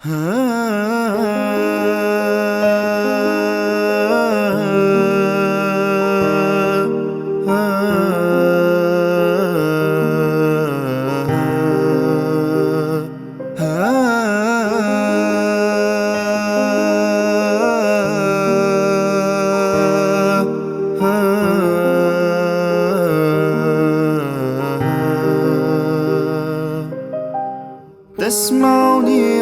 تسمعني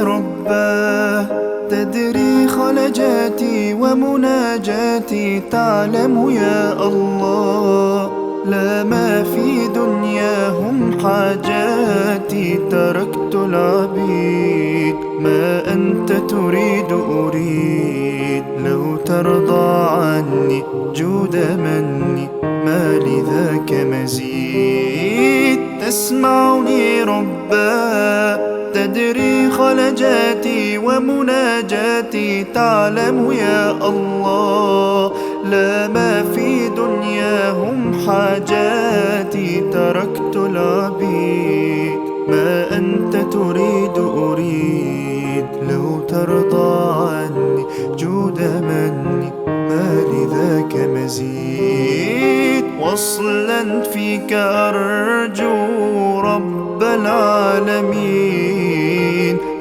رباه، تدري خلجاتي ومناجاتي، تعلم يا الله لا ما في دنياهم حاجاتي. تركت العبيد، ما أنت تريد أريد، لو ترضى عني جود مني ما لذاك مزيد. تسمعني رباه، تدري خلجاتي ومناجاتي، تعلم يا الله لا ما في دنياهم حاجاتي. تركت العبيد، ما أنت تريد أريد، لو ترضى عني جود مني ما لذاك مزيد. وصلا فيك أرجو رب العالمين،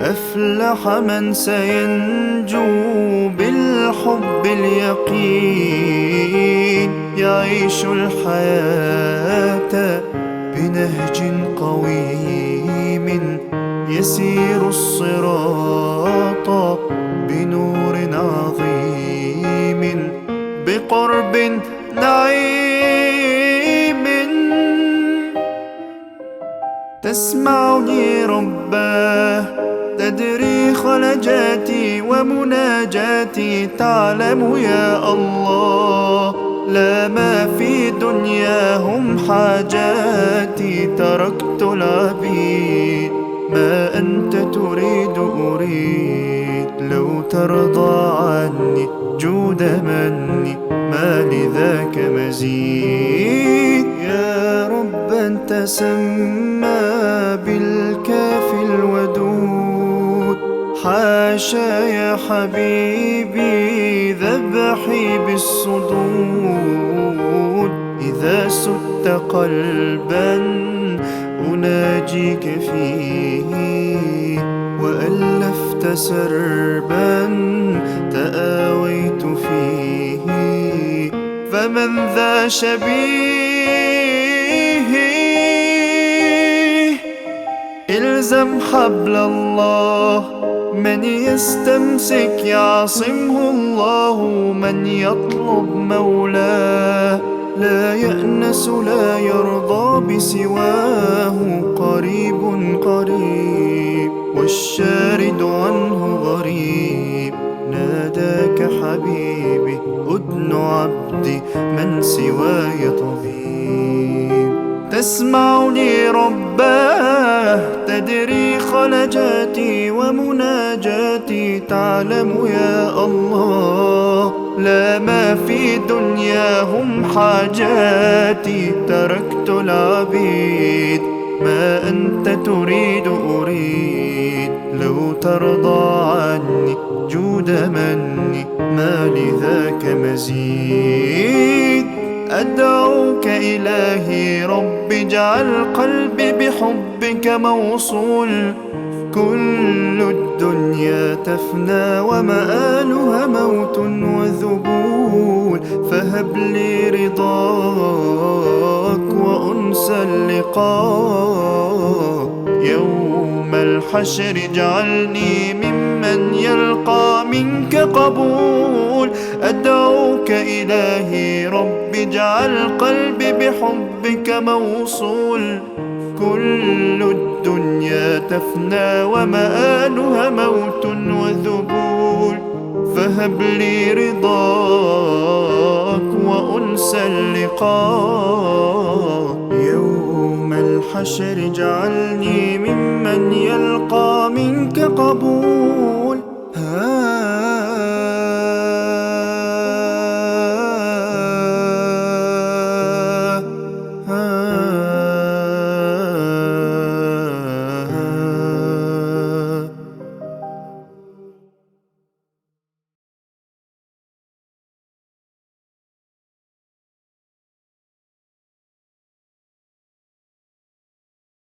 أفلح من سينجو بالحب اليقين. يعيش الحياة بنهج قويم، يسير الصراط بنور عظيم، بقرب نعيم. تسمعني رباه، تدري خلجاتي ومناجاتي، تعلم يا الله لا ما في دنياهم حاجاتي. تركت العبيد، ما أنت تريد أريد، لو ترضى عني جود مني ما لذاك مزيد. يا رب أنت سمى بالكافي الودود، حاشا يا حبيبي ذبحي بالصدود. إذا سدت قلبا أناجيك فيه، وألفت سربا تآويت فيه، فمن ذا شبيه؟ الزم حبل الله، من يستمسك يعصمه الله، من يطلب مولاه لا يأنس لا يرضى بسواه. قريب قريب والشارد عنه غريب، ناداك حبيبي أدن عبدي من سواي طبيب. تسمعني رباه، تدري خلجاتي ومناجاتي، تعلم يا الله لا ما في دنياهم حاجاتي. تركت العبيد، ما أنت تريد أريد، لو ترضى عني جود مني ما لذاك مزيد. أدعوك إلهي رب، اجعل قلبي بحبك موصول. كل الدنيا تفنى ومآلها موت وذبول، فهب لي رضاك وأنس اللقاء. يوم الحشر اجعلني ممن يلقى منك قبول. أدعوك إلهي رب، اجعل قلبي بحبك موصول. كل الدنيا تفنى ومآلها موت وذبول، فهب لي رضاك وأنس اللقاء. يوم الحشر اجعلني ممن يلقى منك قبول.